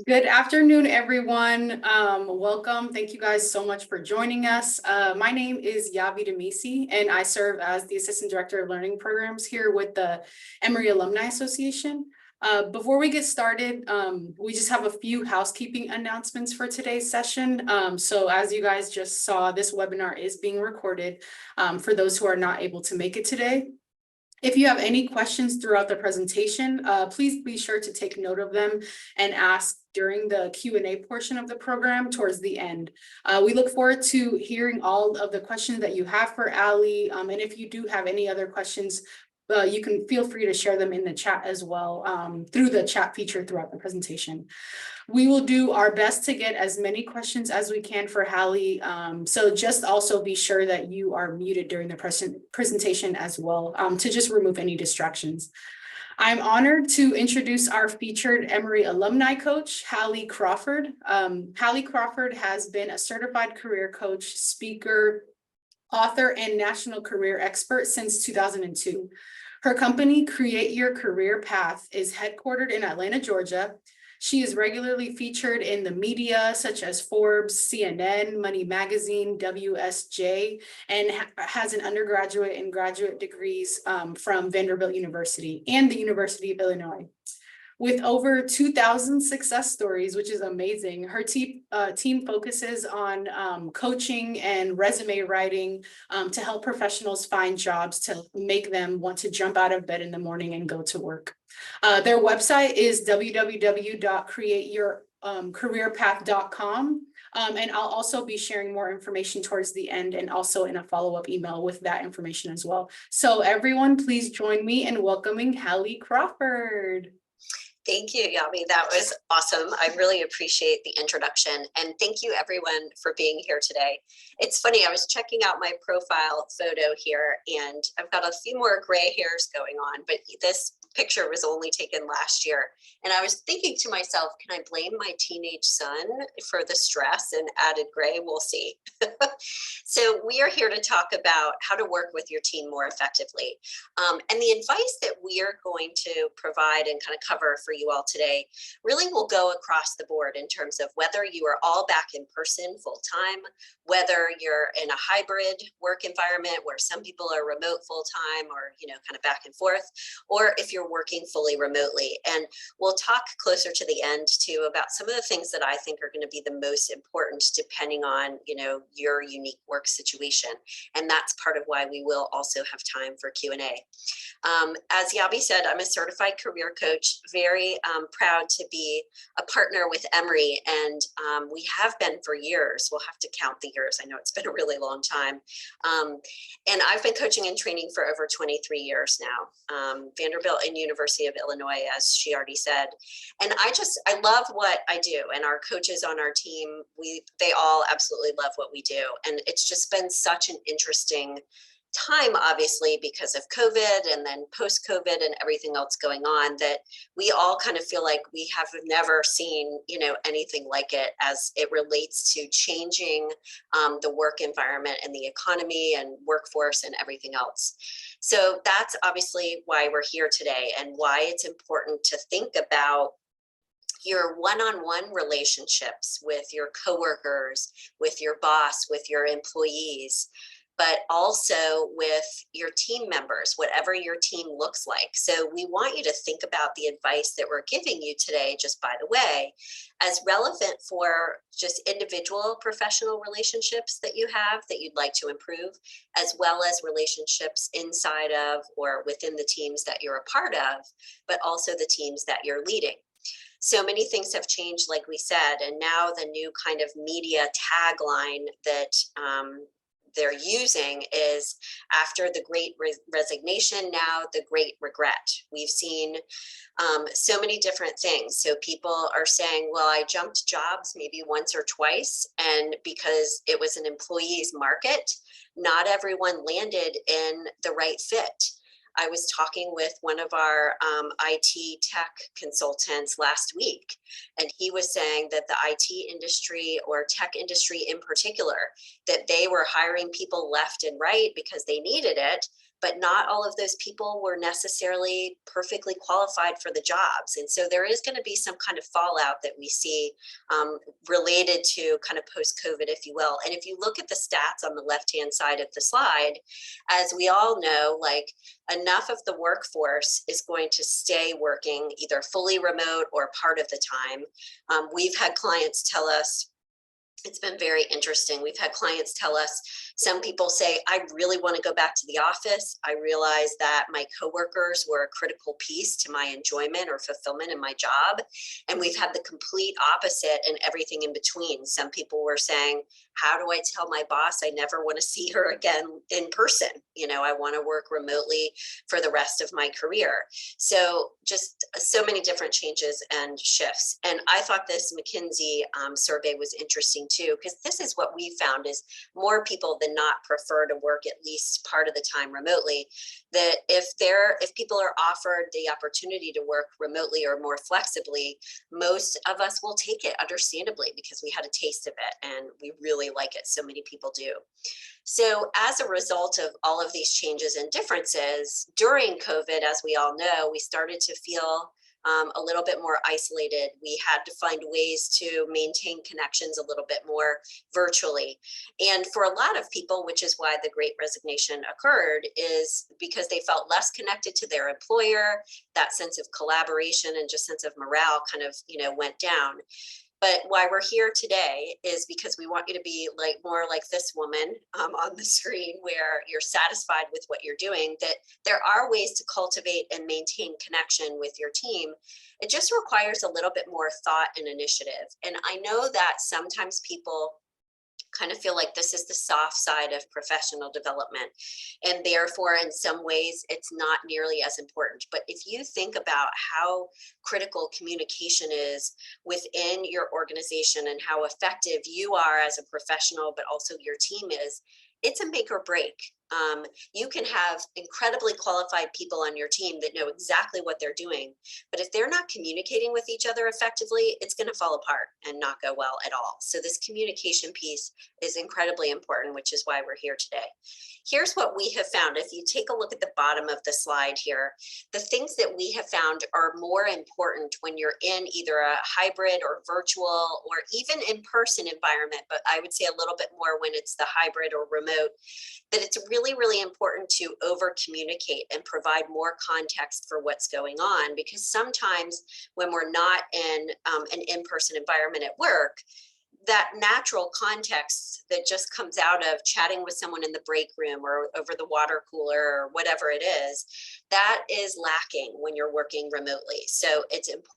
Good afternoon, everyone. Welcome. Thank you guys so much for joining us. My name is Yavi Demisi, and I serve as the Assistant Director of Learning Programs here with the Emory Alumni Association. Before we get started, we just have a few housekeeping announcements for today's session. So as you guys just saw, this webinar is being recorded for those who are not able to make it today. If you have any questions throughout the presentation, please be sure to take note of them and ask during the Q&A portion of the program towards the end. We look forward to hearing all of the questions that you have for Ali. And if you do have any other questions, you can feel free to share them in the chat as well through the chat feature throughout the presentation. We will do our best to get as many questions as we can for Hallie. So just also be sure that you are muted during the presentation as well to just remove any distractions. I'm honored to introduce our featured Emory alumni coach, Hallie Crawford. Hallie Crawford has been a certified career coach, speaker, author, and national career expert since 2002. Her company, Create Your Career Path, is headquartered in Atlanta, Georgia. She is regularly featured in the media such as Forbes, CNN, Money Magazine, WSJ, and has an undergraduate and graduate degrees from Vanderbilt University and the University of Illinois. With over 2,000 success stories, which is amazing, her team focuses on coaching and resume writing to help professionals find jobs to make them want to jump out of bed in the morning and go to work. Their website is www.createyourcareerpath.com. And I'll also be sharing more information towards the end and also in a follow-up email with that information as well. So everyone, please join me in welcoming Hallie Crawford. Thank you, Yavi. That was awesome. I really appreciate the introduction. And thank you, everyone, for being here today. It's funny, I was checking out my profile photo here, and I've got a few more gray hairs going on, but this picture was only taken last year. And I was thinking to myself, can I blame my teenage son for the stress and added gray? We'll see. So we are here to talk about how to work with your team more effectively. And the advice that we are going to provide and kind of cover for you all today really will go across the board in terms of whether you are all back in person full time, whether you're in a hybrid work environment where some people are remote full time or, kind of back and forth, or if you're working fully remotely. And we'll talk closer to the end too about some of the things that I think are going to be the most important depending on, your unique work situation. And that's part of why we will also have time for Q&A. As Yabi said, I'm a certified career coach, very proud to be a partner with Emory, and we have been for years. We'll have to count the years. I know it's been a really long time. And I've been coaching and training for over 23 years now, Vanderbilt and University of Illinois, as she already said. And I love what I do, and our coaches on our team, they all absolutely love what we do. And it's just been such an interesting time, obviously, because of COVID and then post-COVID and everything else going on, that we all kind of feel like we have never seen, anything like it as it relates to changing the work environment and the economy and workforce and everything else. So that's obviously why we're here today and why it's important to think about your one-on-one relationships with your coworkers, with your boss, with your employees, but also with your team members, whatever your team looks like. So we want you to think about the advice that we're giving you today, just by the way, as relevant for just individual professional relationships that you have that you'd like to improve, as well as relationships inside of or within the teams that you're a part of, but also the teams that you're leading. So many things have changed, like we said, and now the new kind of media tagline that they're using is, after the great resignation, now the great regret. We've seen so many different things. So people are saying, well, I jumped jobs maybe once or twice, and because it was an employee's market, not everyone landed in the right fit. I was talking with one of our IT tech consultants last week, and he was saying that the IT industry, or tech industry in particular, that they were hiring people left and right because they needed it, but not all of those people were necessarily perfectly qualified for the jobs. And so there is going to be some kind of fallout that we see related to kind of post-COVID, if you will. And if you look at the stats on the left-hand side of the slide, as we all know, like enough of the workforce is going to stay working either fully remote or part of the time. We've had clients tell us, it's been very interesting. We've had clients tell us, some people say, I really want to go back to the office. I realize that my coworkers were a critical piece to my enjoyment or fulfillment in my job. And we've had the complete opposite and everything in between. Some people were saying, how do I tell my boss I never want to see her again in person? You know, I want to work remotely for the rest of my career. So just so many different changes and shifts. And I thought this McKinsey survey was interesting too, because this is what we found is more people than not prefer to work at least part of the time remotely. That if people are offered the opportunity to work remotely or more flexibly, most of us will take it, understandably, because we had a taste of it and we really like it. So many people do. So as a result of all of these changes and differences during COVID, as we all know, we started to feel a little bit more isolated. We had to find ways to maintain connections a little bit more virtually. And for a lot of people, which is why the Great Resignation occurred, is because they felt less connected to their employer. That sense of collaboration and just sense of morale kind of, went down. But why we're here today is because we want you to be more like this woman on the screen, where you're satisfied with what you're doing, that there are ways to cultivate and maintain connection with your team. It just requires a little bit more thought and initiative. And I know that sometimes people kind of feel like this is the soft side of professional development, and therefore in some ways it's not nearly as important. But if you think about how critical communication is within your organization and how effective you are as a professional, but also your team is, it's a make or break. You can have incredibly qualified people on your team that know exactly what they're doing, but if they're not communicating with each other effectively, it's going to fall apart and not go well at all. So this communication piece is incredibly important, which is why we're here today. Here's what we have found. If you take a look at the bottom of the slide here, the things that we have found are more important when you're in either a hybrid or virtual or even in-person environment, but I would say a little bit more when it's the hybrid or remote, that it's really, really important to over communicate and provide more context for what's going on. Because sometimes when we're not in an in-person environment at work, that natural context that just comes out of chatting with someone in the break room or over the water cooler or whatever it is, that is lacking when you're working remotely. So it's important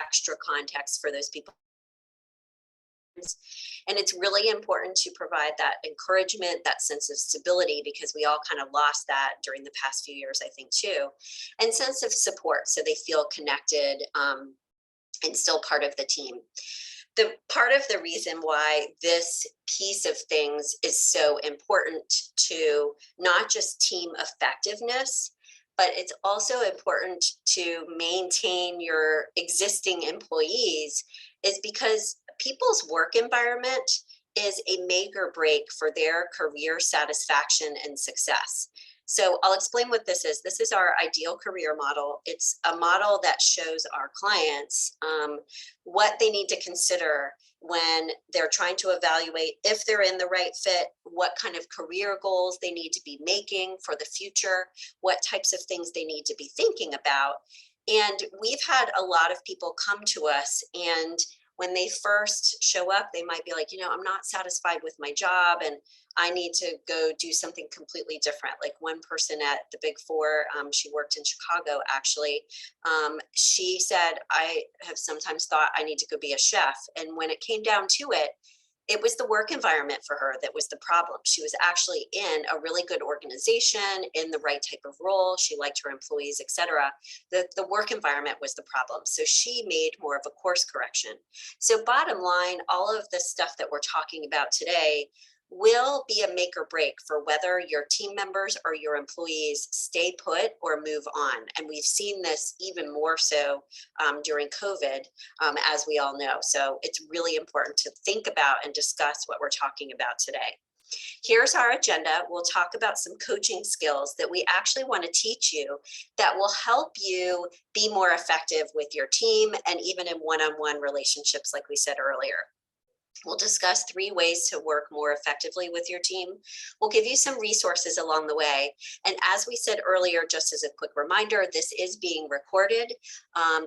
extra context for those people. And it's really important to provide that encouragement, that sense of stability, because we all kind of lost that during the past few years, I think, too, and sense of support, so they feel connected and still part of the team. The part of the reason why this piece of things is so important to not just team effectiveness, but it's also important to maintain your existing employees, is because people's work environment is a make or break for their career satisfaction and success. So I'll explain what this is. This is our ideal career model. It's a model that shows our clients what they need to consider when they're trying to evaluate if they're in the right fit, what kind of career goals they need to be making for the future, what types of things they need to be thinking about. And we've had a lot of people come to us, and when they first show up, they might be like, I'm not satisfied with my job and I need to go do something completely different. Like one person at the Big Four, she worked in Chicago, actually. She said, I have sometimes thought I need to go be a chef. And when it came down to it, it was the work environment for her that was the problem. She was actually in a really good organization, in the right type of role. She liked her employees, etc. The work environment was the problem. So she made more of a course correction. So bottom line, all of the stuff that we're talking about today will be a make or break for whether your team members or your employees stay put or move on. And we've seen this even more so during COVID, as we all know. So it's really important to think about and discuss what we're talking about today. Here's our agenda. We'll talk about some coaching skills that we actually want to teach you that will help you be more effective with your team and even in one-on-one relationships, like we said earlier. We'll discuss 3 ways to work more effectively with your team. We'll give you some resources along the way. And as we said earlier, just as a quick reminder, this is being recorded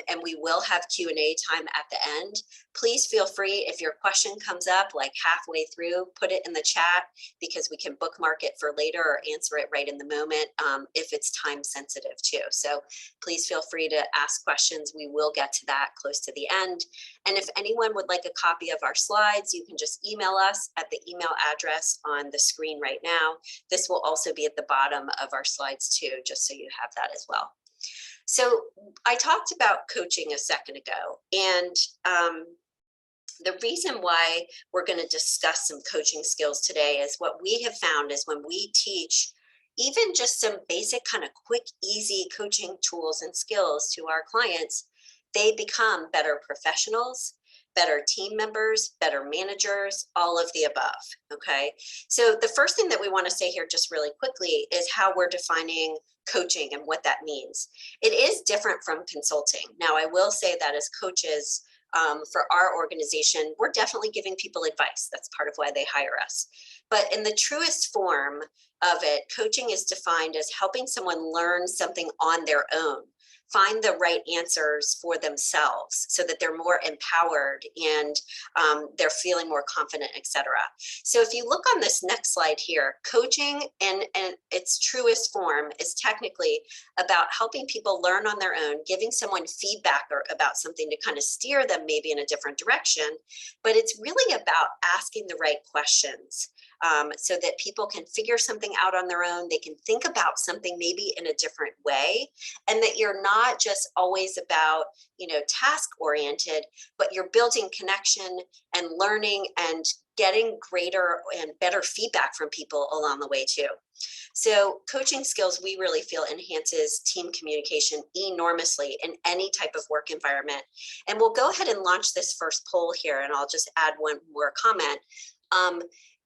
and we will have Q&A time at the end. Please feel free, if your question comes up like halfway through, put it in the chat because we can bookmark it for later or answer it right in the moment if it's time sensitive too. So please feel free to ask questions. We will get to that close to the end. And if anyone would like a copy of our slides, you can just email us at the email address on the screen right now. This will also be at the bottom of our slides too, just so you have that as well. So I talked about coaching a second ago, and the reason why we're going to discuss some coaching skills today is what we have found is when we teach even just some basic kind of quick, easy coaching tools and skills to our clients, they become better professionals, better team members, better managers, all of the above, okay? So the first thing that we want to say here just really quickly is how we're defining coaching and what that means. It is different from consulting. Now, I will say that as coaches, for our organization, we're definitely giving people advice. That's part of why they hire us. But in the truest form of it, coaching is defined as helping someone learn something on their own, find the right answers for themselves so that they're more empowered and they're feeling more confident, etc. So if you look on this next slide here, coaching in its truest form is technically about helping people learn on their own, giving someone feedback or about something to kind of steer them maybe in a different direction. But it's really about asking the right questions. So that people can figure something out on their own. They can think about something maybe in a different way, and that you're not just always about, task oriented, but you're building connection and learning and getting greater and better feedback from people along the way too. So coaching skills, we really feel enhances team communication enormously in any type of work environment. And we'll go ahead and launch this first poll here, and I'll just add one more comment.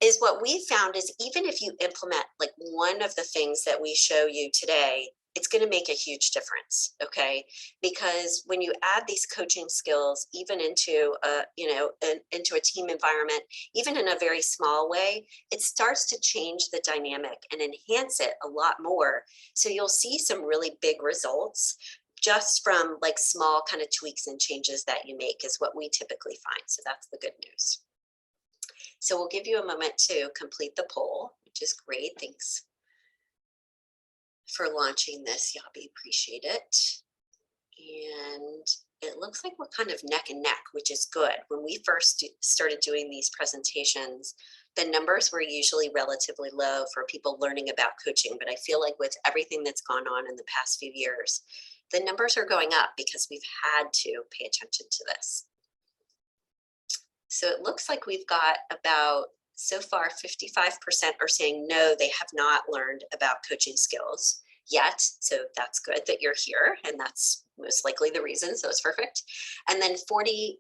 Is what we found is even if you implement like one of the things that we show you today, it's going to make a huge difference, okay? Because when you add these coaching skills, even into a team environment, even in a very small way, it starts to change the dynamic and enhance it a lot more. So you'll see some really big results just from like small kind of tweaks and changes that you make is what we typically find. So that's the good news. So we'll give you a moment to complete the poll, which is great. Thanks for launching this, Yabi, appreciate it. And it looks like we're kind of neck and neck, which is good. When we first started doing these presentations, the numbers were usually relatively low for people learning about coaching, but I feel like with everything that's gone on in the past few years, the numbers are going up because we've had to pay attention to this. So it looks like we've got about, so far, 55% are saying no, they have not learned about coaching skills yet. So that's good that you're here, and that's most likely the reason, so it's perfect. And then 45%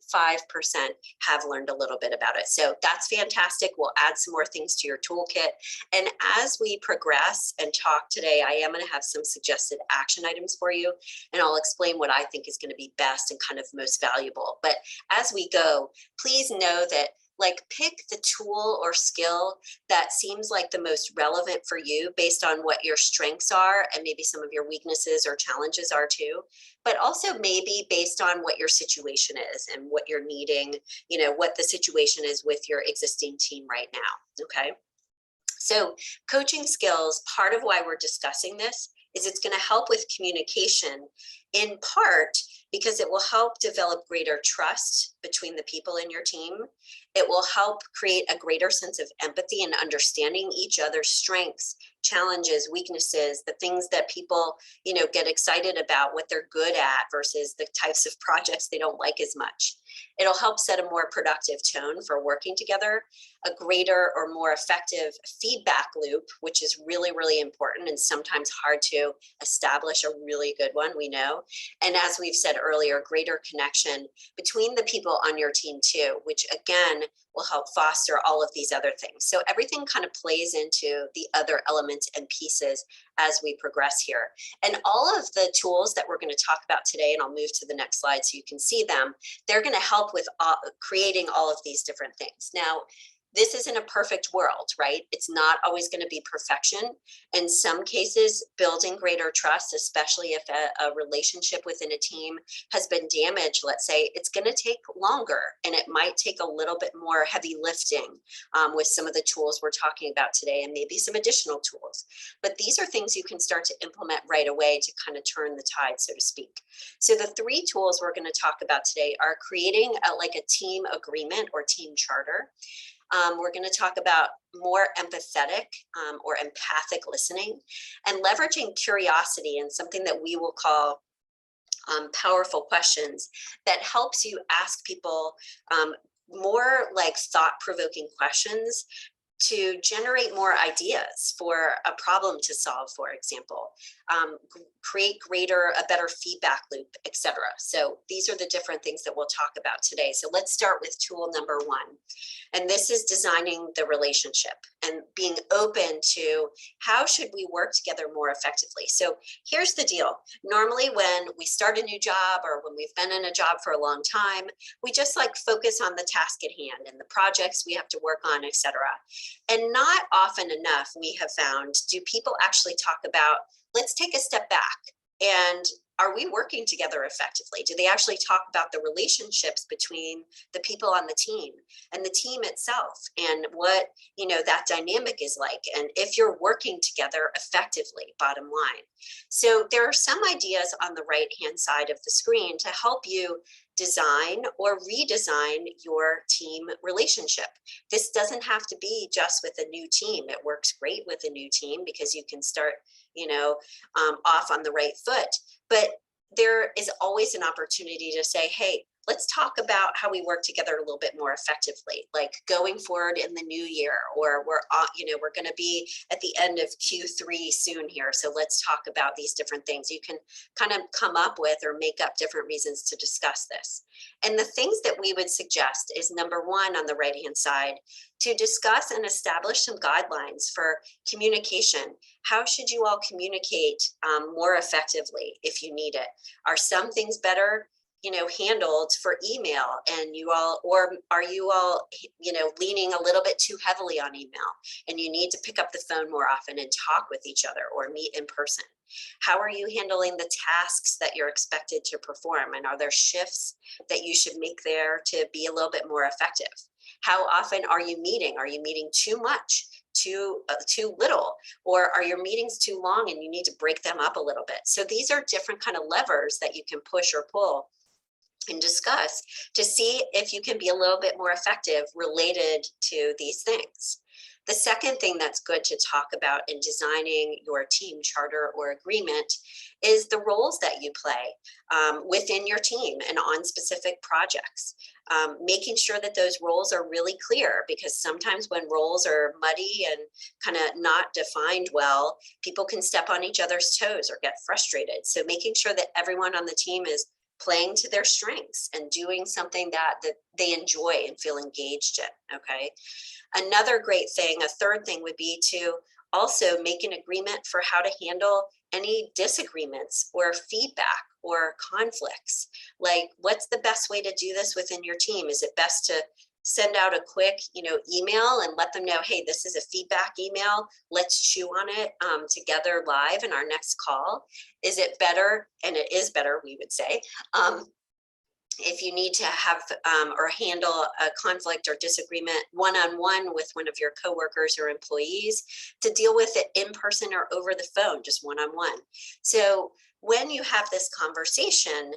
have learned a little bit about it. So that's fantastic. We'll add some more things to your toolkit. And as we progress and talk today, I am going to have some suggested action items for you, and I'll explain what I think is going to be best and kind of most valuable. But as we go, please know that pick the tool or skill that seems like the most relevant for you based on what your strengths are and maybe some of your weaknesses or challenges are too, but also maybe based on what your situation is and what you're needing, what the situation is with your existing team right now, okay? So coaching skills, part of why we're discussing this is it's going to help with communication in part because it will help develop greater trust between the people in your team. It will help create a greater sense of empathy and understanding each other's strengths, challenges, weaknesses, the things that people, get excited about, what they're good at versus the types of projects they don't like as much. It'll help set a more productive tone for working together, a greater or more effective feedback loop, which is really, really important and sometimes hard to establish a really good one, we know. And as we've said earlier, greater connection between the people on your team too, which again will help foster all of these other things. So everything kind of plays into the other elements and pieces as we progress here. And all of the tools that we're going to talk about today, and I'll move to the next slide so you can see them, they're going to help with creating all of these different things. Now, this isn't a perfect world, right? It's not always going to be perfection. In some cases, building greater trust, especially if a relationship within a team has been damaged, let's say, it's going to take longer, and it might take a little bit more heavy lifting with some of the tools we're talking about today, and maybe some additional tools. But these are things you can start to implement right away to kind of turn the tide, so to speak. So the three tools we're going to talk about today are creating like a team agreement or team charter. We're going to talk about more empathetic or empathic listening, and leveraging curiosity and something that we will call powerful questions that helps you ask people more like thought-provoking questions to generate more ideas for a problem to solve, for example, create a better feedback loop, etc. So these are the different things that we'll talk about today. So let's start with tool number one. And this is designing the relationship and being open to how should we work together more effectively. So here's the deal. Normally when we start a new job or when we've been in a job for a long time, we just like focus on the task at hand and the projects we have to work on, etc. And not often enough, we have found, do people actually talk about, let's take a step back, and are we working together effectively? Do they actually talk about the relationships between the people on the team and the team itself, and what, you know, that dynamic is like, and if you're working together effectively, bottom line. So there are some ideas on the right-hand side of the screen to help you design or redesign your team relationship. This doesn't have to be just with a new team. It works great with a new team because you can start, you know, off on the right foot. But there is always an opportunity to say, hey, let's talk about how we work together a little bit more effectively, like going forward in the new year, or we're going to be at the end of Q3 soon here. So let's talk about these different things. You can kind of come up with or make up different reasons to discuss this. And the things that we would suggest is, number one, on the right-hand side, to discuss and establish some guidelines for communication. How should you all communicate more effectively if you need it? Are some things better, you know, handled for email, and you all, or are you all, you know, leaning a little bit too heavily on email and you need to pick up the phone more often and talk with each other or meet in person? How are you handling the tasks that you're expected to perform, and are there shifts that you should make there to be a little bit more effective? How often are you meeting? Are you meeting too much, too little, or are your meetings too long and you need to break them up a little bit? So these are different kind of levers that you can push or pull and discuss to see if you can be a little bit more effective related to these things. The second thing that's good to talk about in designing your team charter or agreement is the roles that you play within your team and on specific projects. Making sure that those roles are really clear, because sometimes when roles are muddy and kind of not defined well, people can step on each other's toes or get frustrated. So making sure that everyone on the team is playing to their strengths and doing something that they enjoy and feel engaged in, okay? Another great thing, a third thing, would be to also make an agreement for how to handle any disagreements or feedback or conflicts. Like, what's the best way to do this within your team? Is it best to send out a quick, email and let them know, hey, this is a feedback email, let's chew on it together live in our next call? Is it better, and it is better, we would say, if you need to have or handle a conflict or disagreement one-on-one with one of your coworkers or employees, to deal with it in person or over the phone, just one-on-one. So when you have this conversation,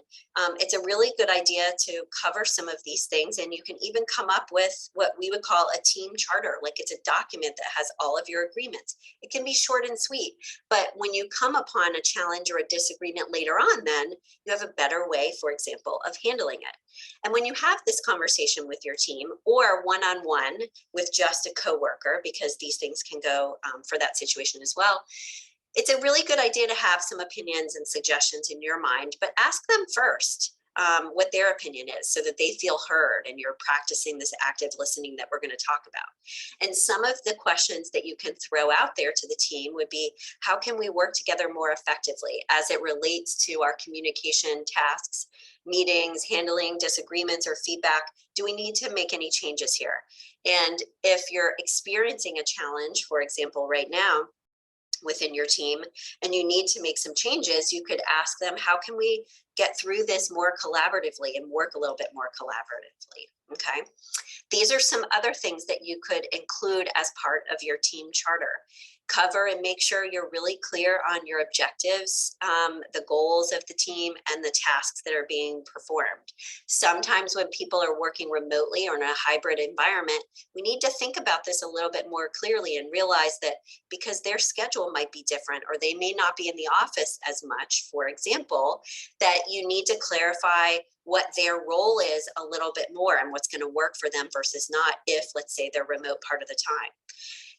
it's a really good idea to cover some of these things, and you can even come up with what we would call a team charter. Like, it's a document that has all of your agreements. It can be short and sweet, but when you come upon a challenge or a disagreement later on, then you have a better way, for example, of handling it. And when you have this conversation with your team, or one-on-one with just a coworker, because these things can go for that situation as well, it's a really good idea to have some opinions and suggestions in your mind, but ask them first. what their opinion is so that they feel heard and you're practicing this active listening that we're going to talk about. And some of the questions that you can throw out there to the team would be, how can we work together more effectively as it relates to our communication tasks, meetings, handling disagreements or feedback? Do we need to make any changes here? And if you're experiencing a challenge, for example, right now, within your team, and you need to make some changes, you could ask them, how can we get through this more collaboratively and work a little bit more collaboratively? Okay. These are some other things that you could include as part of your team charter. Cover and make sure you're really clear on your objectives, the goals of the team, and the tasks that are being performed. Sometimes when people are working remotely or in a hybrid environment, we need to think about this a little bit more clearly and realize that because their schedule might be different or they may not be in the office as much, for example, that you need to clarify what their role is a little bit more and what's going to work for them versus not if, let's say, they're remote part of the time.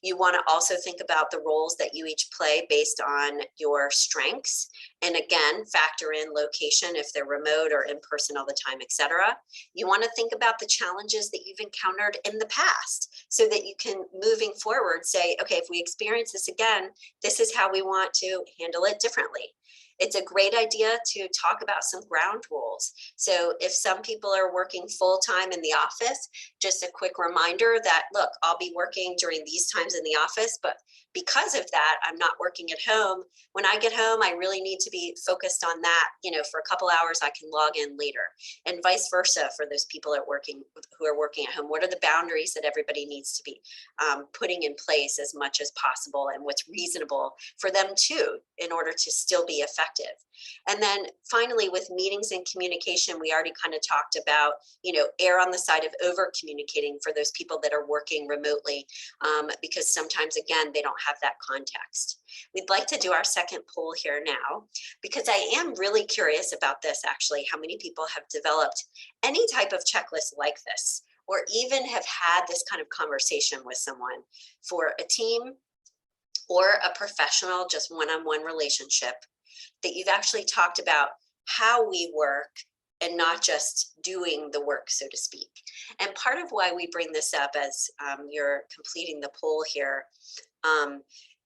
You want to also think about the roles that you each play based on your strengths. And again, factor in location if they're remote or in person all the time, etc. You want to think about the challenges that you've encountered in the past so that you can, moving forward, say, okay, if we experience this again, this is how we want to handle it differently. It's a great idea to talk about some ground rules. So if some people are working full-time in the office, just a quick reminder that, look, I'll be working during these times in the office, but because of that, I'm not working at home. When I get home, I really need to be focused on that. For a couple hours, I can log in later, and vice versa for those people who are working at home. What are the boundaries that everybody needs to be putting in place as much as possible, and what's reasonable for them too, in order to still be effective? And then finally, with meetings and communication, we already kind of talked about, err on the side of over communicating for those people that are working remotely, because sometimes, again, they don't have that context. We'd like to do our second poll here now, because I am really curious about this, actually, how many people have developed any type of checklist like this, or even have had this kind of conversation with someone for a team or a professional, just one-on-one relationship, that you've actually talked about how we work and not just doing the work, so to speak. And part of why we bring this up as you're completing the poll here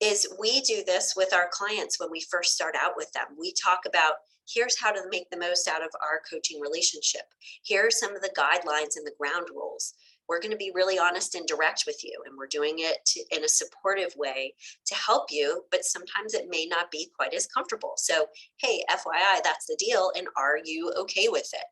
is we do this with our clients when we first start out with them. We talk about, here's how to make the most out of our coaching relationship. Here are some of the guidelines and the ground rules. We're going to be really honest and direct with you, and we're doing it in a supportive way to help you, but sometimes it may not be quite as comfortable. So, hey, FYI, that's the deal, and are you okay with it?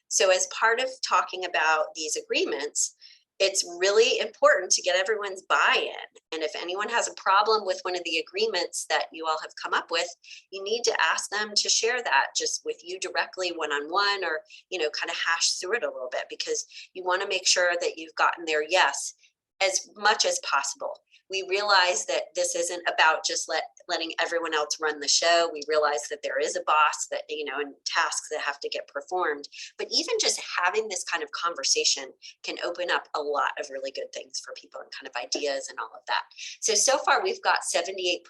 So as part of talking about these agreements, it's really important to get everyone's buy-in. And if anyone has a problem with one of the agreements that you all have come up with, you need to ask them to share that just with you directly, one-on-one, or, kind of hash through it a little bit, because you want to make sure that you've gotten their yes as much as possible. We realize that this isn't about just letting everyone else run the show. We realize that there is a boss that, and tasks that have to get performed. But even just having this kind of conversation can open up a lot of really good things for people and kind of ideas and all of that. So far we've got 78%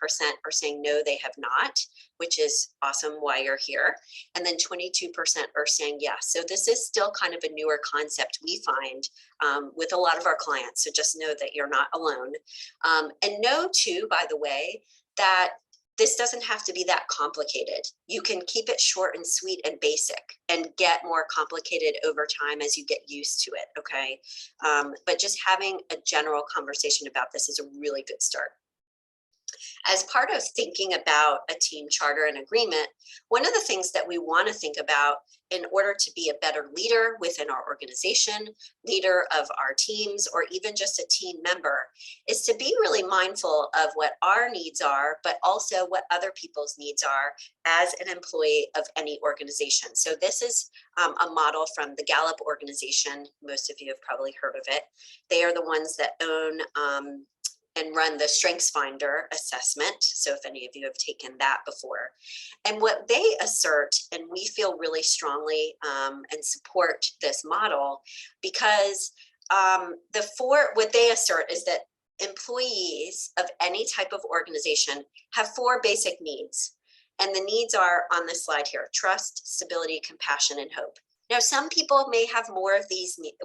are saying no, they have not, which is awesome why you're here. And then 22% are saying yes. So this is still kind of a newer concept we find with a lot of our clients. So just know that you're not alone. And know too, by the way, that this doesn't have to be that complicated. You can keep it short and sweet and basic and get more complicated over time as you get used to it, okay? But just having a general conversation about this is a really good start. As part of thinking about a team charter and agreement, one of the things that we want to think about in order to be a better leader within our organization, leader of our teams, or even just a team member, is to be really mindful of what our needs are, but also what other people's needs are as an employee of any organization. So this is a model from the Gallup organization. Most of you have probably heard of it. They are the ones that own and run the StrengthsFinder assessment. So if any of you have taken that before. And what they assert, and we feel really strongly and support this model, because what they assert is that employees of any type of organization have 4 basic needs. And the needs are on this slide here: trust, stability, compassion, and hope. Now, some people may have more of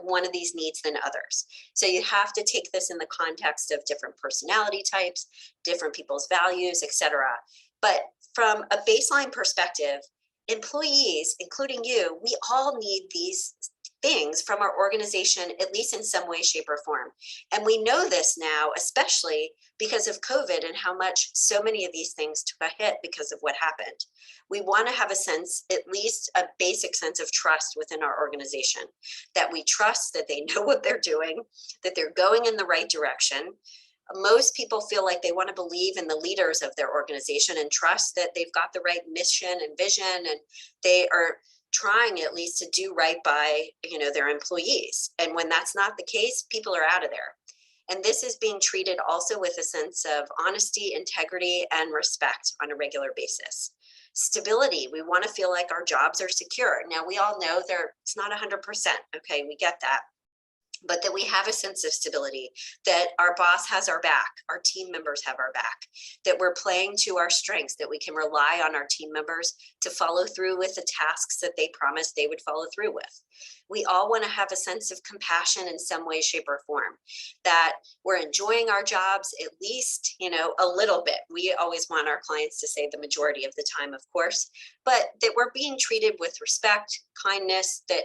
one of these needs than others. So you have to take this in the context of different personality types, different people's values, etc. But from a baseline perspective, employees, including you, we all need these things from our organization, at least in some way, shape, or form. And we know this now, especially because of COVID and how much so many of these things took a hit because of what happened. We want to have a sense, at least a basic sense of trust within our organization, that we trust that they know what they're doing, that they're going in the right direction. Most people feel like they want to believe in the leaders of their organization and trust that they've got the right mission and vision, and they are trying at least to do right by, their employees. And when that's not the case, people are out of there. And this is being treated also with a sense of honesty, integrity, and respect on a regular basis. Stability, we want to feel like our jobs are secure. Now, we all know it's not 100%, okay, we get that. But that we have a sense of stability, that our boss has our back, our team members have our back, that we're playing to our strengths, that we can rely on our team members to follow through with the tasks that they promised they would follow through with. We all want to have a sense of compassion in some way, shape, or form, that we're enjoying our jobs at least, a little bit. We always want our clients to say the majority of the time, of course, but that we're being treated with respect, kindness, that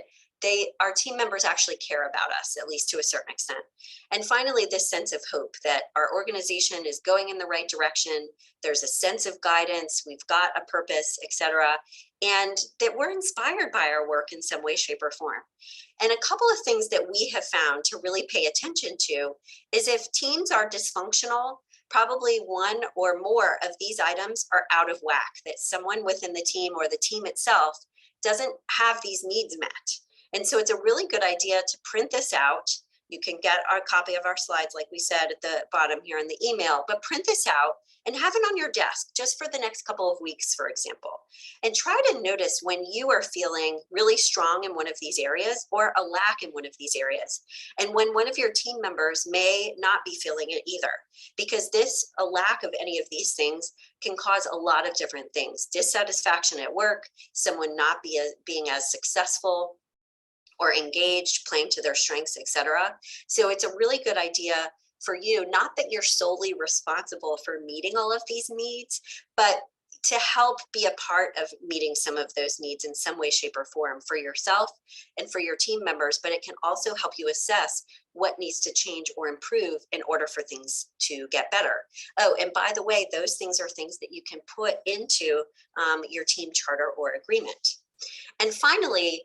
our team members actually care about us, at least to a certain extent. And finally, this sense of hope that our organization is going in the right direction. There's a sense of guidance. We've got a purpose, etc. And that we're inspired by our work in some way, shape, or form. And a couple of things that we have found to really pay attention to is if teams are dysfunctional, probably one or more of these items are out of whack, that someone within the team or the team itself doesn't have these needs met. And so it's a really good idea to print this out. You can get our copy of our slides, like we said at the bottom here in the email, but print this out and have it on your desk just for the next couple of weeks, for example. And try to notice when you are feeling really strong in one of these areas or a lack in one of these areas. And when one of your team members may not be feeling it either, because a lack of any of these things can cause a lot of different things. Dissatisfaction at work, someone not being as successful or engaged, playing to their strengths, etc. So it's a really good idea for you, not that you're solely responsible for meeting all of these needs, but to help be a part of meeting some of those needs in some way, shape, or form for yourself and for your team members. But it can also help you assess what needs to change or improve in order for things to get better. Oh, and by the way, those things are things that you can put into your team charter or agreement. And finally,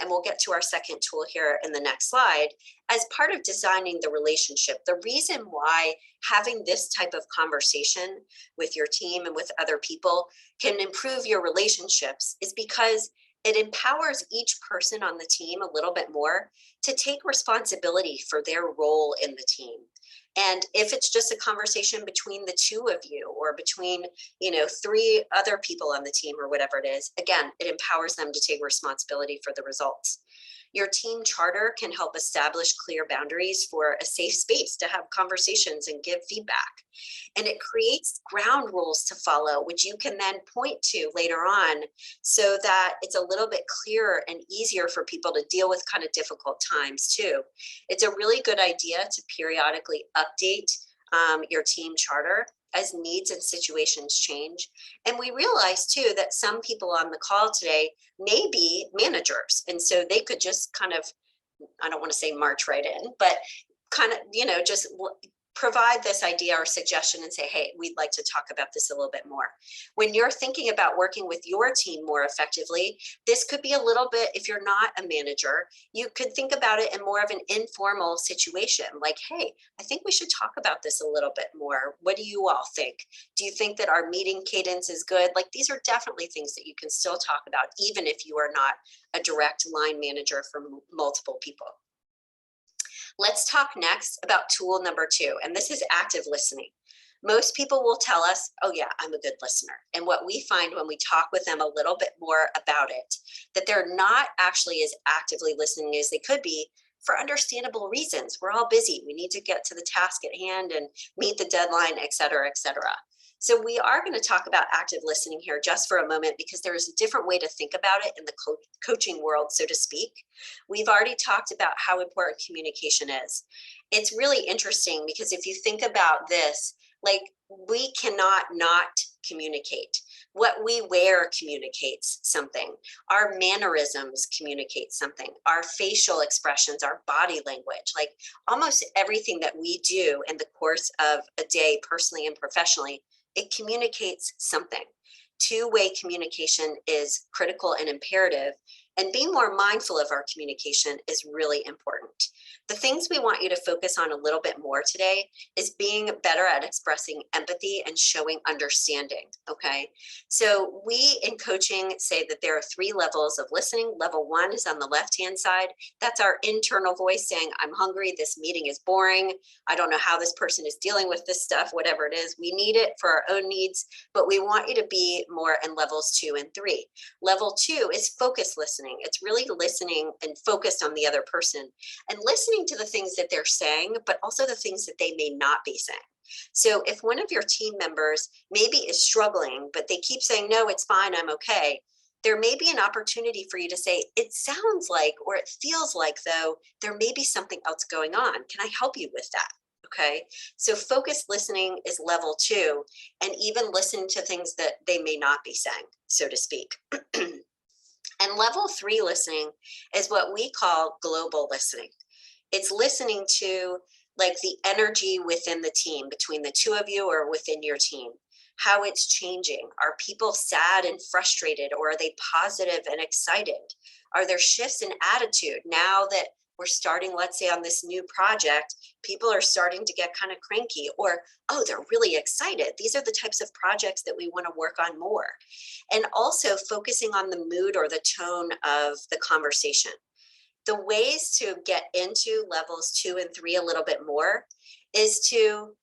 and we'll get to our second tool here in the next slide, as part of designing the relationship, the reason why having this type of conversation with your team and with other people can improve your relationships is because it empowers each person on the team a little bit more to take responsibility for their role in the team. And if it's just a conversation between the two of you or between, three other people on the team or whatever it is, again, it empowers them to take responsibility for the results. Your team charter can help establish clear boundaries for a safe space to have conversations and give feedback. And it creates ground rules to follow, which you can then point to later on so that it's a little bit clearer and easier for people to deal with kind of difficult times too. It's a really good idea to periodically update your team charter as needs and situations change. And we realize too that some people on the call today may be managers. And so they could just kind of, I don't want to say march right in, but kind of, just provide this idea or suggestion and say, hey, we'd like to talk about this a little bit more. When you're thinking about working with your team more effectively, this could be a little bit, if you're not a manager, you could think about it in more of an informal situation, like, hey, I think we should talk about this a little bit more. What do you all think? Do you think that our meeting cadence is good? Like, these are definitely things that you can still talk about, even if you are not a direct line manager for multiple people. Let's talk next about tool number 2, and this is active listening. Most people will tell us, oh yeah, I'm a good listener. And what we find when we talk with them a little bit more about it, that they're not actually as actively listening as they could be for understandable reasons. We're all busy. We need to get to the task at hand and meet the deadline, et cetera, et cetera. So we are going to talk about active listening here just for a moment, because there's a different way to think about it in the coaching world, so to speak. We've already talked about how important communication is. It's really interesting because if you think about this, like, we cannot not communicate. What we wear communicates something. Our mannerisms communicate something. Our facial expressions, our body language, like almost everything that we do in the course of a day, personally and professionally, it communicates something. Two-way communication is critical and imperative, and being more mindful of our communication is really important. The things we want you to focus on a little bit more today is being better at expressing empathy and showing understanding, okay? So we in coaching say that there are 3 levels of listening. Level 1 is on the left-hand side. That's our internal voice saying, I'm hungry, this meeting is boring, I don't know how this person is dealing with this stuff, whatever it is. We need it for our own needs, but we want you to be more in levels 2 and 3. Level 2 is focused listening. It's really listening and focused on the other person and listening to the things that they're saying, but also the things that they may not be saying. So if one of your team members maybe is struggling, but they keep saying, no, it's fine, I'm okay, there may be an opportunity for you to say, it sounds like, or it feels like though, there may be something else going on. Can I help you with that? Okay, so focused listening is level 2, and even listen to things that they may not be saying, so to speak. And level 3 listening is what we call global listening. It's listening to like the energy within the team, between the two of you or within your team, how it's changing. Are people sad and frustrated, or are they positive and excited? Are there shifts in attitude now that we're starting, let's say on this new project, people are starting to get kind of cranky, or, oh, they're really excited. These are the types of projects that we want to work on more. And also focusing on the mood or the tone of the conversation. The ways to get into levels 2 and 3 a little bit more is to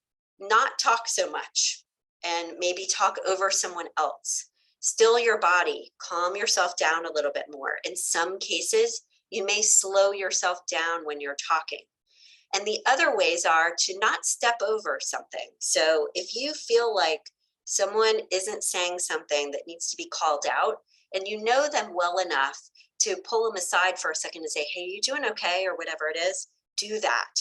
not talk so much and maybe talk over someone else. Still your body, calm yourself down a little bit more. In some cases, you may slow yourself down when you're talking. And the other ways are to not step over something. So if you feel like someone isn't saying something that needs to be called out, and you know them well enough to pull them aside for a second and say, hey, you doing okay? Or whatever it is, do that.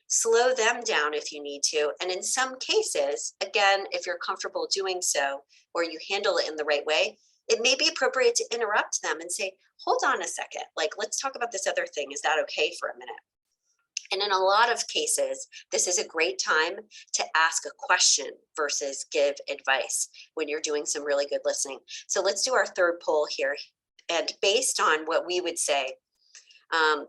Slow them down if you need to. And in some cases, again, if you're comfortable doing so, or you handle it in the right way, it may be appropriate to interrupt them and say, hold on a second, like, let's talk about this other thing. Is that okay for a minute? And in a lot of cases, this is a great time to ask a question versus give advice when you're doing some really good listening. So let's do our third poll here. And based on what we would say,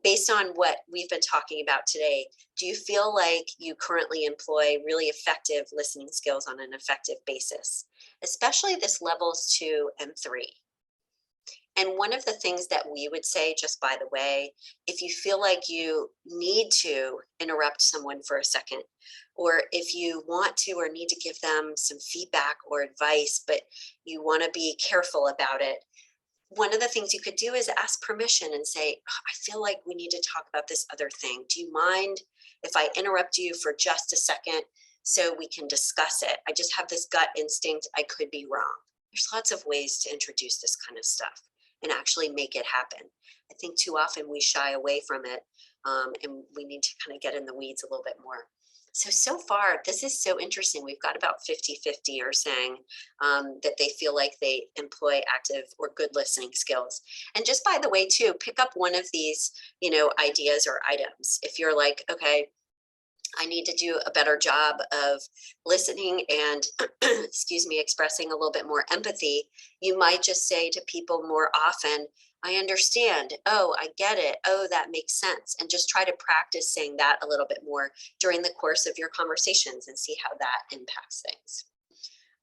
based on what we've been talking about today, do you feel like you currently employ really effective listening skills on an effective basis, especially this levels 2 and 3? And one of the things that we would say, just by the way, if you feel like you need to interrupt someone for a second, or if you want to or need to give them some feedback or advice, but you want to be careful about it, one of the things you could do is ask permission and say, "Oh, I feel like we need to talk about this other thing. Do you mind if I interrupt you for just a second so we can discuss it? I just have this gut instinct, I could be wrong." There's lots of ways to introduce this kind of stuff and actually make it happen. I think too often we shy away from it, and we need to kind of get in the weeds a little bit more. So far, this is so interesting. We've got about 50-50 are saying that they feel like they employ active or good listening skills. And just by the way, too, pick up one of these, ideas or items. If you're like, okay, I need to do a better job of listening and, excuse me, expressing a little bit more empathy, you might just say to people more often, I understand. Oh, I get it. Oh, that makes sense. And just try to practice saying that a little bit more during the course of your conversations and see how that impacts things.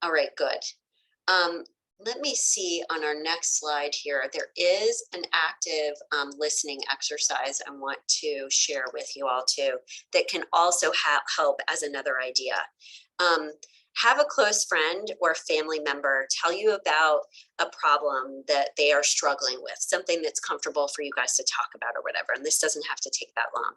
All right, good. Let me see on our next slide here. There is an active listening exercise I want to share with you all too that can also help as another idea. Have a close friend or family member tell you about a problem that they are struggling with, something that's comfortable for you guys to talk about or whatever. And this doesn't have to take that long.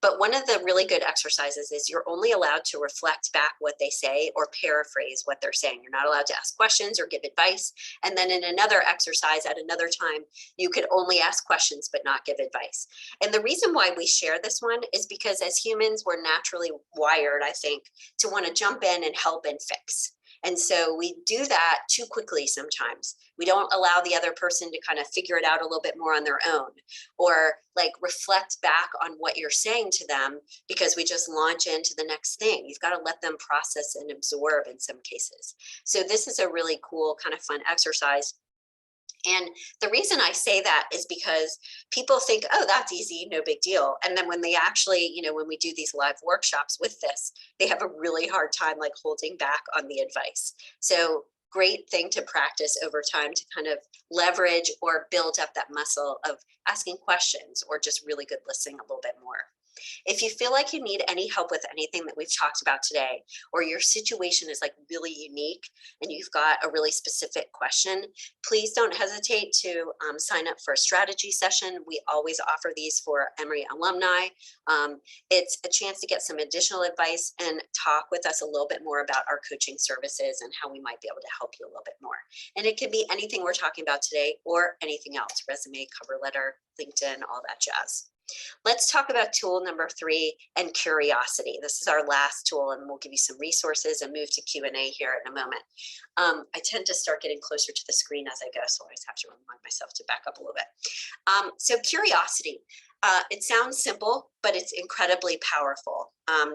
But one of the really good exercises is you're only allowed to reflect back what they say or paraphrase what they're saying. You're not allowed to ask questions or give advice. And then in another exercise at another time, you could only ask questions but not give advice. And the reason why we share this one is because as humans, we're naturally wired, I think, to want to jump in and help and fix. And so we do that too quickly sometimes. We don't allow the other person to kind of figure it out a little bit more on their own, or like reflect back on what you're saying to them, because we just launch into the next thing. You've got to let them process and absorb in some cases. So this is a really cool kind of fun exercise. And the reason I say that is because people think, oh, that's easy, no big deal. And then when they actually, when we do these live workshops with this, they have a really hard time like holding back on the advice. So great thing to practice over time to kind of leverage or build up that muscle of asking questions or just really good listening a little bit more. If you feel like you need any help with anything that we've talked about today, or your situation is like really unique and you've got a really specific question, please don't hesitate to sign up for a strategy session. We always offer these for Emory alumni. It's a chance to get some additional advice and talk with us a little bit more about our coaching services and how we might be able to help you a little bit more. And it could be anything we're talking about today or anything else: resume, cover letter, LinkedIn, all that jazz. Let's talk about tool number 3 and curiosity. This is our last tool, and we'll give you some resources and move to Q&A here in a moment. I tend to start getting closer to the screen as I go, so I always have to remind myself to back up a little bit. So curiosity, it sounds simple, but it's incredibly powerful.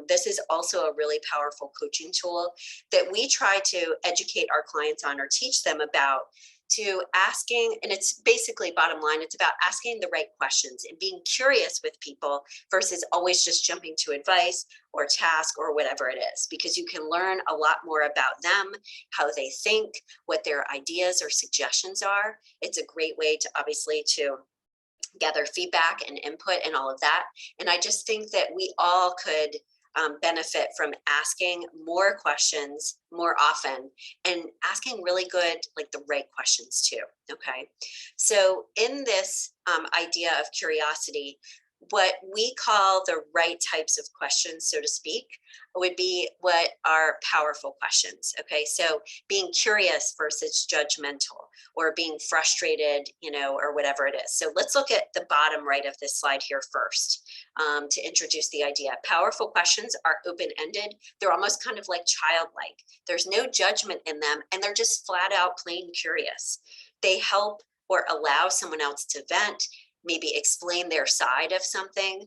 This is also a really powerful coaching tool that we try to educate our clients on or teach them about, to asking, and it's basically bottom line, it's about asking the right questions and being curious with people versus always just jumping to advice or task or whatever it is, because you can learn a lot more about them, how they think, what their ideas or suggestions are. It's a great way to obviously to gather feedback and input and all of that. And I just think that we all could benefit from asking more questions more often and asking really good, like the right questions too. Okay. So in this idea of curiosity, what we call the right types of questions, so to speak, would be what are powerful questions. Okay, so being curious versus judgmental, or being frustrated, or whatever it is. So let's look at the bottom right of this slide here first to introduce the idea. Powerful questions are open-ended. They're almost kind of like childlike. There's no judgment in them, and they're just flat out plain curious. They help or allow someone else to vent, maybe explain their side of something.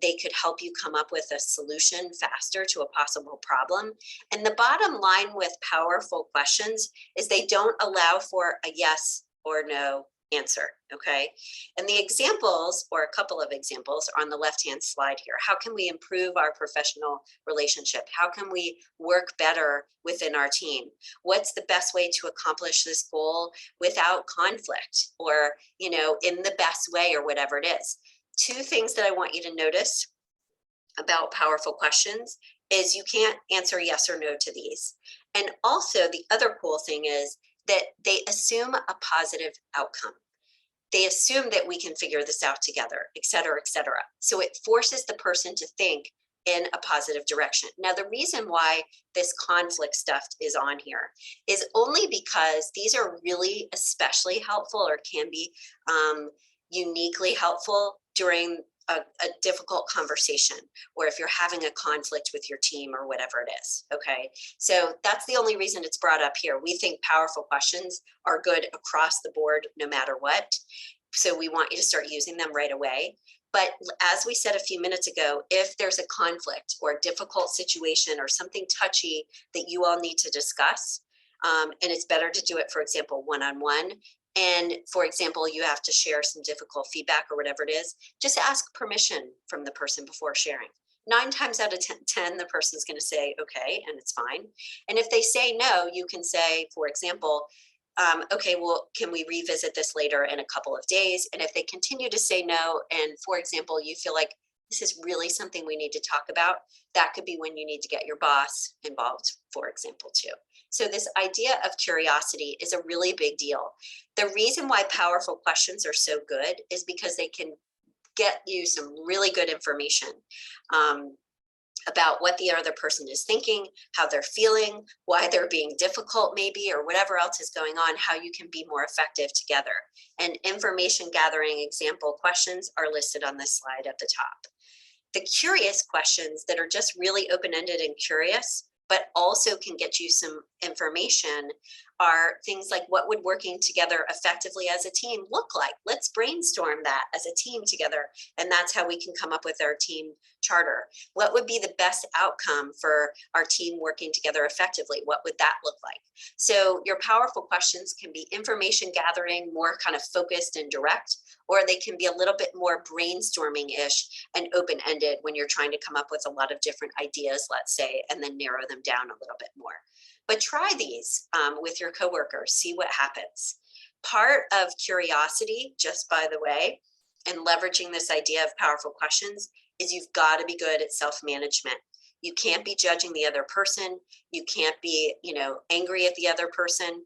They could help you come up with a solution faster to a possible problem. And the bottom line with powerful questions is they don't allow for a yes or no answer, okay? And the examples, or a couple of examples, are on the left-hand slide here. How can we improve our professional relationship? How can we work better within our team? What's the best way to accomplish this goal without conflict, or, in the best way, or whatever it is? 2 things that I want you to notice about powerful questions is you can't answer yes or no to these. And also the other cool thing is that they assume a positive outcome. They assume that we can figure this out together, et cetera, et cetera. So it forces the person to think in a positive direction. Now, the reason why this conflict stuff is on here is only because these are really especially helpful, or can be uniquely helpful during a difficult conversation, or if you're having a conflict with your team or whatever it is. Okay, so that's the only reason it's brought up here. We think powerful questions are good across the board, no matter what. So we want you to start using them right away. But as we said a few minutes ago, if there's a conflict or a difficult situation or something touchy that you all need to discuss, and it's better to do it, for example, one-on-one, and for example, you have to share some difficult feedback or whatever it is, just ask permission from the person before sharing. 9 times out of 10, the person's going to say, okay, and it's fine. And if they say no, you can say, for example, okay, well, can we revisit this later in a couple of days? And if they continue to say no, and for example, you feel like this is really something we need to talk about. That could be when you need to get your boss involved, for example, too. So this idea of curiosity is a really big deal. The reason why powerful questions are so good is because they can get you some really good information about what the other person is thinking, how they're feeling, why they're being difficult maybe, or whatever else is going on, how you can be more effective together. And information gathering example questions are listed on this slide at the top. The curious questions that are just really open-ended and curious, but also can get you some information, are things like, what would working together effectively as a team look like? Let's brainstorm that as a team together. And that's how we can come up with our team charter. What would be the best outcome for our team working together effectively? What would that look like? So your powerful questions can be information gathering, more kind of focused and direct, or they can be a little bit more brainstorming-ish and open-ended when you're trying to come up with a lot of different ideas, let's say, and then narrow them down a little bit more. But try these with your coworkers, see what happens. Part of curiosity, just by the way, and leveraging this idea of powerful questions is you've got to be good at self-management. You can't be judging the other person. You can't be, angry at the other person.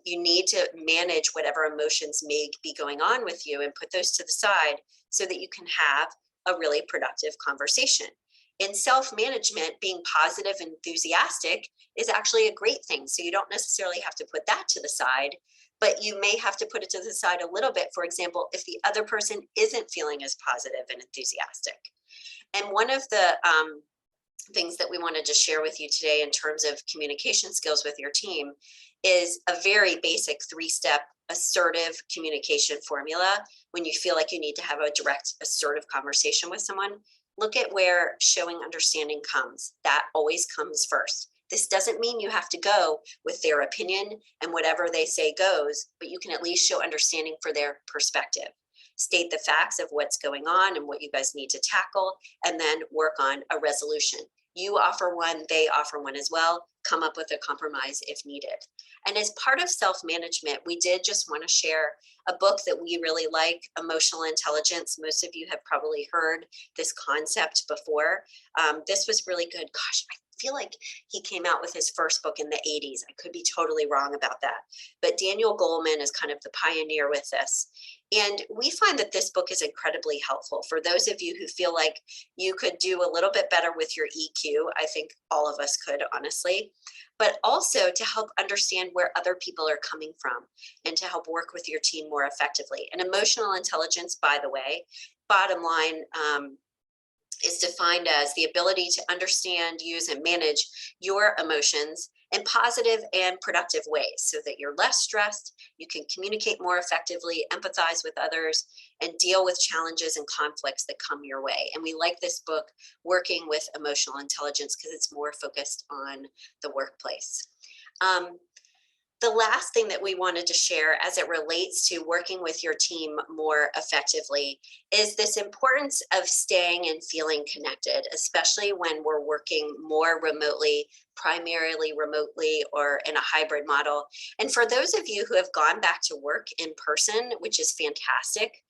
You need to manage whatever emotions may be going on with you and put those to the side so that you can have a really productive conversation. In self-management, being positive and enthusiastic is actually a great thing. So you don't necessarily have to put that to the side, but you may have to put it to the side a little bit. For example, if the other person isn't feeling as positive and enthusiastic. And one of the things that we wanted to share with you today in terms of communication skills with your team is a very basic 3-step assertive communication formula. When you feel like you need to have a direct assertive conversation with someone, look at where showing understanding comes. That always comes first. This doesn't mean you have to go with their opinion and whatever they say goes, but you can at least show understanding for their perspective. State the facts of what's going on and what you guys need to tackle, and then work on a resolution. You offer one, they offer one as well. Come up with a compromise if needed. And as part of self-management, we did just want to share a book that we really like, Emotional Intelligence. Most of you have probably heard this concept before. This was really good. Gosh, I feel like he came out with his first book in the 80s. I could be totally wrong about that. But Daniel Goleman is kind of the pioneer with this. And we find that this book is incredibly helpful for those of you who feel like you could do a little bit better with your EQ. I think all of us could, honestly, but also to help understand where other people are coming from and to help work with your team more effectively. And emotional intelligence, by the way, bottom line, is defined as the ability to understand, use, and manage your emotions in positive and productive ways so that you're less stressed, you can communicate more effectively, empathize with others, and deal with challenges and conflicts that come your way. And we like this book, Working with Emotional Intelligence, because it's more focused on the workplace. The last thing that we wanted to share as it relates to working with your team more effectively is this importance of staying and feeling connected, especially when we're working more remotely, primarily remotely or in a hybrid model. And for those of you who have gone back to work in person, which is fantastic,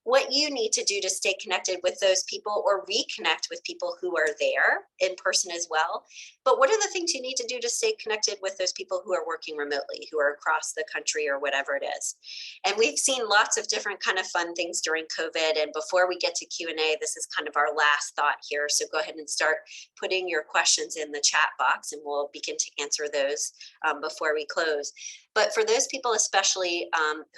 what you need to do to stay connected with those people or reconnect with people who are there in person as well. But what are the things you need to do to stay connected with those people who are working remotely, who are across the country or whatever it is? And we've seen lots of different kind of fun things during COVID. And before we get to Q&A, this is kind of our last thought here. So go ahead and start putting your questions in the chat box and we'll begin to answer those before we close. But for those people, especially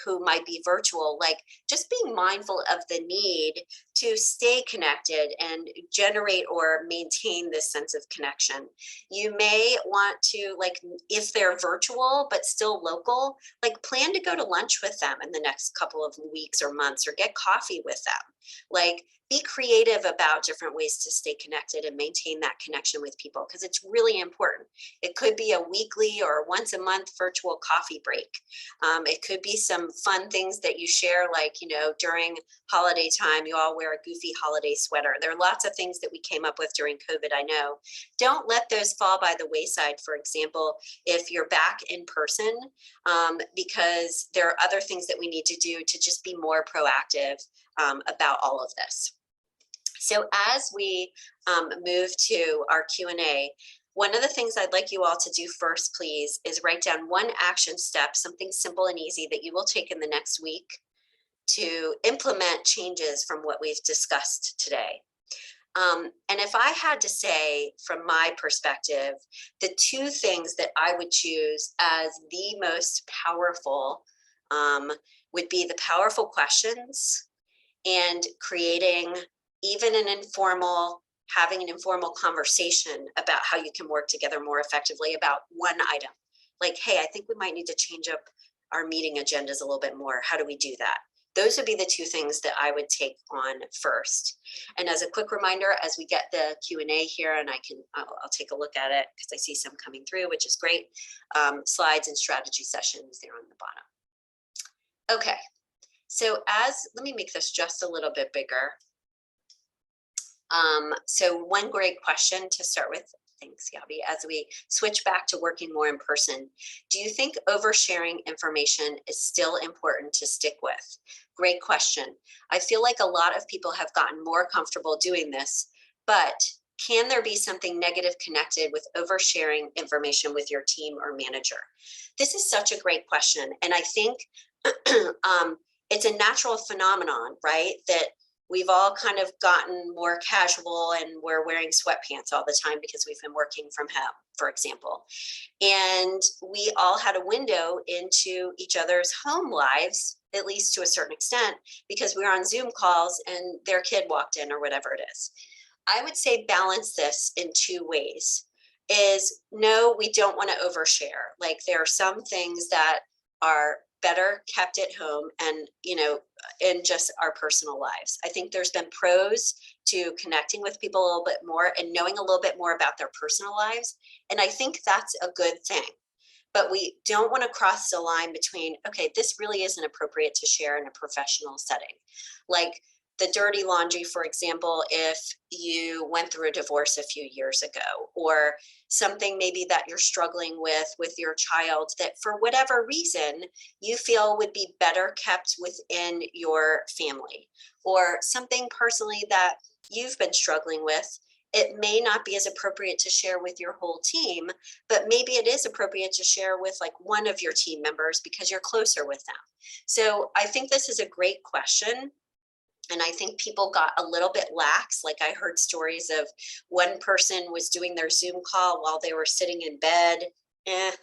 who might be virtual, like just being mindful of the need to stay connected and generate or maintain this sense of connection. You may want to, like, if they're virtual, but still local, like plan to go to lunch with them in the next couple of weeks or months, or get coffee with them. Like, be creative about different ways to stay connected and maintain that connection with people, because it's really important. It could be a weekly or once a month virtual coffee break. It could be some fun things that you share, like, during holiday time, you all wear a goofy holiday sweater. There are lots of things that we came up with during COVID, I know. Don't let those fall by the wayside, for example, if you're back in person, because there are other things that we need to do to just be more proactive about all of this. So as we move to our Q&A, one of the things I'd like you all to do first, please, is write down one action step, something simple and easy that you will take in the next week to implement changes from what we've discussed today. And if I had to say from my perspective, the two things that I would choose as the most powerful would be the powerful questions and creating even an informal, having an informal conversation about how you can work together more effectively about one item. Like, hey, I think we might need to change up our meeting agendas a little bit more. How do we do that? Those would be the two things that I would take on first. And as a quick reminder, as we get the Q&A here, and I'll take a look at it because I see some coming through, which is great. Slides and strategy sessions there on the bottom. Okay, so let me make this just a little bit bigger. So one great question to start with, thanks, Yabi, as we switch back to working more in person, do you think oversharing information is still important to stick with? Great question. I feel like a lot of people have gotten more comfortable doing this, but can there be something negative connected with oversharing information with your team or manager? This is such a great question. And I think it's a natural phenomenon, right? That we've all kind of gotten more casual and we're wearing sweatpants all the time because we've been working from home, for example. And we all had a window into each other's home lives, at least to a certain extent, because we were on Zoom calls and their kid walked in or whatever it is. I would say balance this in two ways. Is no, we don't want to overshare. Like there are some things that are better kept at home and, in just our personal lives. I think there's been pros to connecting with people a little bit more and knowing a little bit more about their personal lives. And I think that's a good thing. But we don't want to cross the line between, okay, this really isn't appropriate to share in a professional setting. Like the dirty laundry, for example, if you went through a divorce a few years ago, or something maybe that you're struggling with your child that for whatever reason you feel would be better kept within your family, or something personally that you've been struggling with. It may not be as appropriate to share with your whole team, but maybe it is appropriate to share with like one of your team members because you're closer with them. So I think this is a great question. And I think people got a little bit lax. Like I heard stories of one person was doing their Zoom call while they were sitting in bed.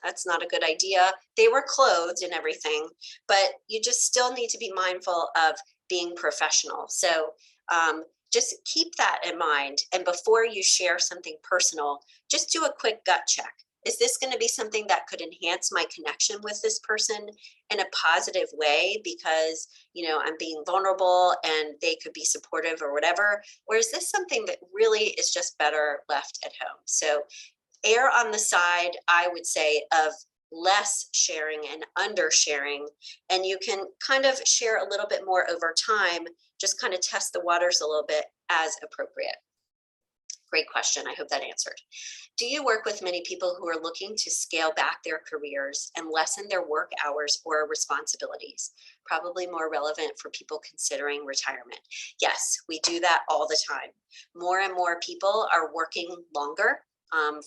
That's not a good idea. They were clothed and everything, but you just still need to be mindful of being professional. So just keep that in mind. And before you share something personal, just do a quick gut check. Is this going to be something that could enhance my connection with this person in a positive way because, I'm being vulnerable and they could be supportive or whatever? Or is this something that really is just better left at home? So err on the side, I would say, of less sharing and undersharing. And you can kind of share a little bit more over time, just kind of test the waters a little bit as appropriate. Great question. I hope that answered. Do you work with many people who are looking to scale back their careers and lessen their work hours or responsibilities? Probably more relevant for people considering retirement. Yes, we do that all the time. More and more people are working longer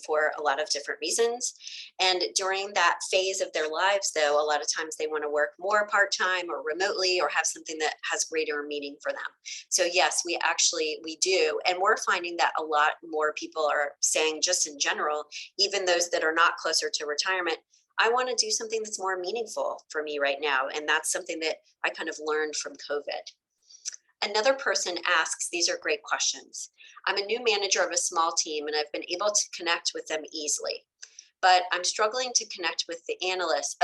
for a lot of different reasons. And during that phase of their lives, though, a lot of times they want to work more part-time or remotely or have something that has greater meaning for them. So yes, we do. And we're finding that a lot more people are saying, just in general, even those that are not closer to retirement, I want to do something that's more meaningful for me right now. And that's something that I kind of learned from COVID. Another person asks, these are great questions. I'm a new manager of a small team and I've been able to connect with them easily, but I'm struggling to connect with the analysts.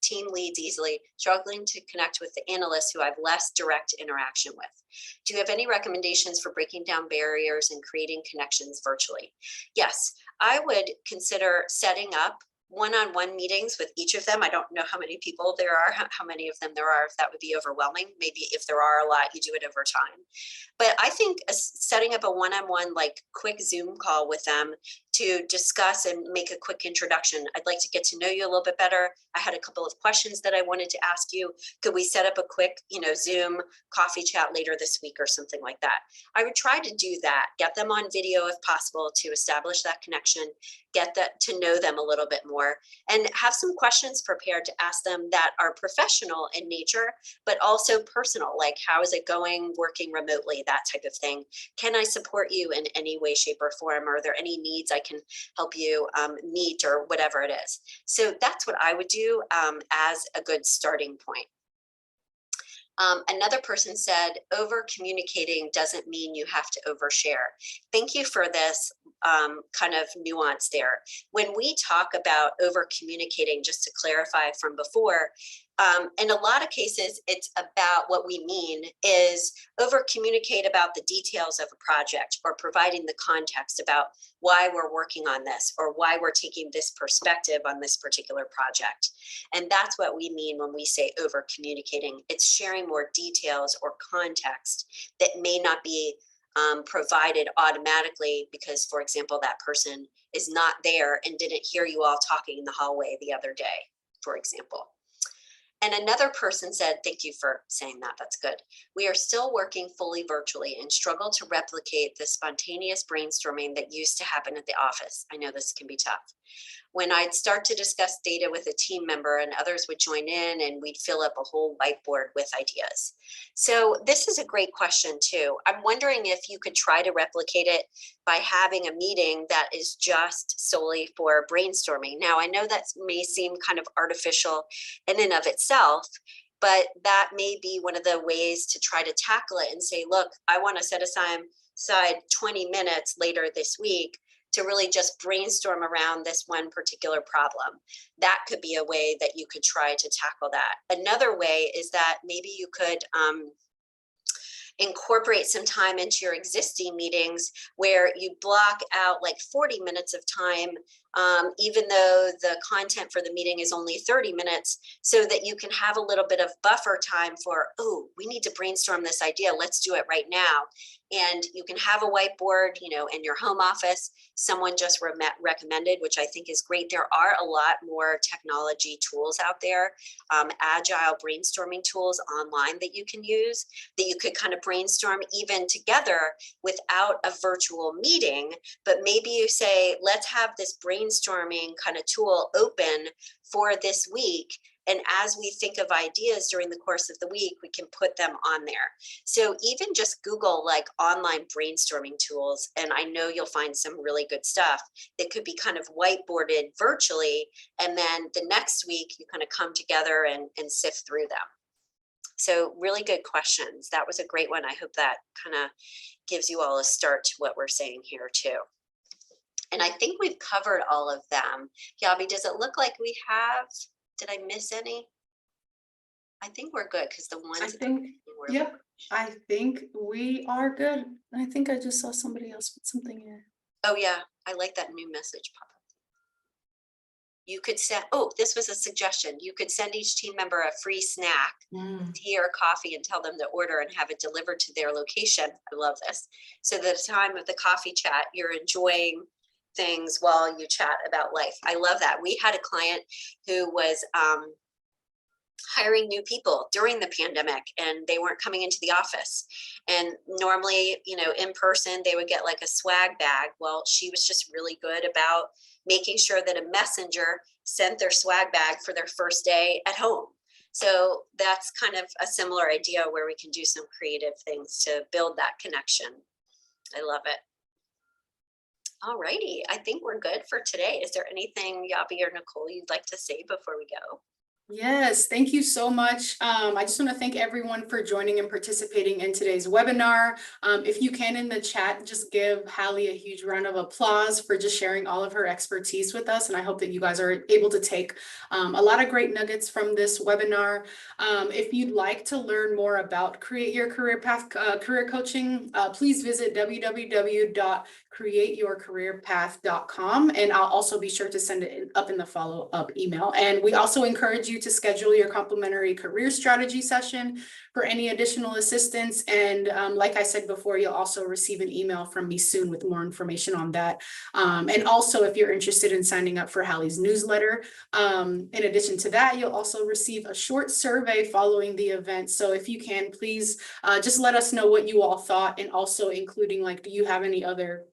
Team leads easily, struggling to connect with the analysts who I've less direct interaction with. Do you have any recommendations for breaking down barriers and creating connections virtually? Yes, I would consider setting up one-on-one meetings with each of them. I don't know how many people there are, how many of them there are, if that would be overwhelming. Maybe if there are a lot, you do it over time. But I think setting up a one-on-one, like quick Zoom call with them to discuss and make a quick introduction. I'd like to get to know you a little bit better. I had a couple of questions that I wanted to ask you. Could we set up a quick, Zoom coffee chat later this week or something like that? I would try to do that, get them on video if possible to establish that connection, get that to know them a little bit more, and have some questions prepared to ask them that are professional in nature, but also personal, like how is it going working remotely, that type of thing. Can I support you in any way, shape, or form? Are there any needs I can help you meet, or whatever it is? So that's what I would do as a good starting point. Another person said, over communicating doesn't mean you have to overshare. Thank you for this kind of nuance there. When we talk about over communicating, just to clarify from before, in a lot of cases, it's about what we mean is over communicate about the details of a project, or providing the context about why we're working on this, or why we're taking this perspective on this particular project. And that's what we mean when we say over communicating. It's sharing more details or context that may not be provided automatically because, for example, that person is not there and didn't hear you all talking in the hallway the other day, for example. And another person said, thank you for saying that, that's good. We are still working fully virtually and struggle to replicate the spontaneous brainstorming that used to happen at the office. I know this can be tough. When I'd start to discuss data with a team member and others would join in, and we'd fill up a whole whiteboard with ideas. So this is a great question too. I'm wondering if you could try to replicate it by having a meeting that is just solely for brainstorming. Now, I know that may seem kind of artificial in and of itself, but that may be one of the ways to try to tackle it and say, look, I want to set aside 20 minutes later this week to really just brainstorm around this one particular problem. That could be a way that you could try to tackle that. Another way is that maybe you could incorporate some time into your existing meetings where you block out like 40 minutes of time, even though the content for the meeting is only 30 minutes, so that you can have a little bit of buffer time for, oh, we need to brainstorm this idea, let's do it right now. And you can have a whiteboard, in your home office. Someone just recommended, which I think is great. There are a lot more technology tools out there, agile brainstorming tools online that you can use, that you could kind of brainstorm even together without a virtual meeting. But maybe you say, let's have this brainstorming kind of tool open for this week. And as we think of ideas during the course of the week, we can put them on there. So even just Google like online brainstorming tools, and I know you'll find some really good stuff that could be kind of whiteboarded virtually. And then the next week you kind of come together and sift through them. So really good questions. That was a great one. I hope that kind of gives you all a start to what we're saying here too. And I think we've covered all of them. Yabi, does it look like we have? Did I miss any? I think we're good because the ones I think, yep, I think we are good. I think I just saw somebody else put something in. Oh yeah, I like that new message pop up. You could send, oh, this was a suggestion. You could send each team member a free snack, tea or coffee, and tell them to order and have it delivered to their location. I love this. So the time of the coffee chat, you're enjoying things while you chat about life. I love that. We had a client who was hiring new people during the pandemic, and they weren't coming into the office. And normally, in person, they would get like a swag bag. Well, she was just really good about making sure that a messenger sent their swag bag for their first day at home. So that's kind of a similar idea where we can do some creative things to build that connection. I love it. All righty, I think we're good for today. Is there anything, Yabi or Nicole, you'd like to say before we go? Yes, thank you so much. I just want to thank everyone for joining and participating in today's webinar. If you can in the chat, just give Hallie a huge round of applause for just sharing all of her expertise with us. And I hope that you guys are able to take a lot of great nuggets from this webinar. If you'd like to learn more about Create Your Career Path career coaching, please visit www.createyourcareerpath.com, and I'll also be sure to send it up in the follow-up email. And we also encourage you to schedule your complimentary career strategy session for any additional assistance. And like I said before, you'll also receive an email from me soon with more information on that. And also, if you're interested in signing up for Hallie's newsletter, in addition to that, you'll also receive a short survey following the event. So if you can, please just let us know what you all thought, and also including, like, do you have any other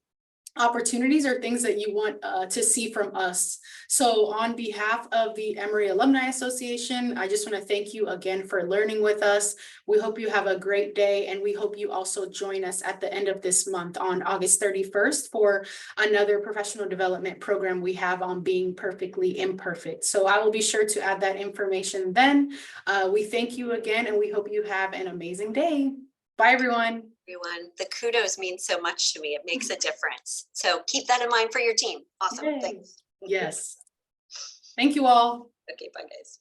opportunities or things that you want to see from us. So on behalf of the Emory Alumni Association, I just want to thank you again for learning with us. We hope you have a great day, and we hope you also join us at the end of this month on August 31st for another professional development program we have on being perfectly imperfect. So I will be sure to add that information then. We thank you again, and we hope you have an amazing day. Bye, everyone. Everyone, the kudos mean so much to me. It makes a difference. So keep that in mind for your team. Awesome. Yay. Thanks. Yes. Thank you all. Okay, bye guys.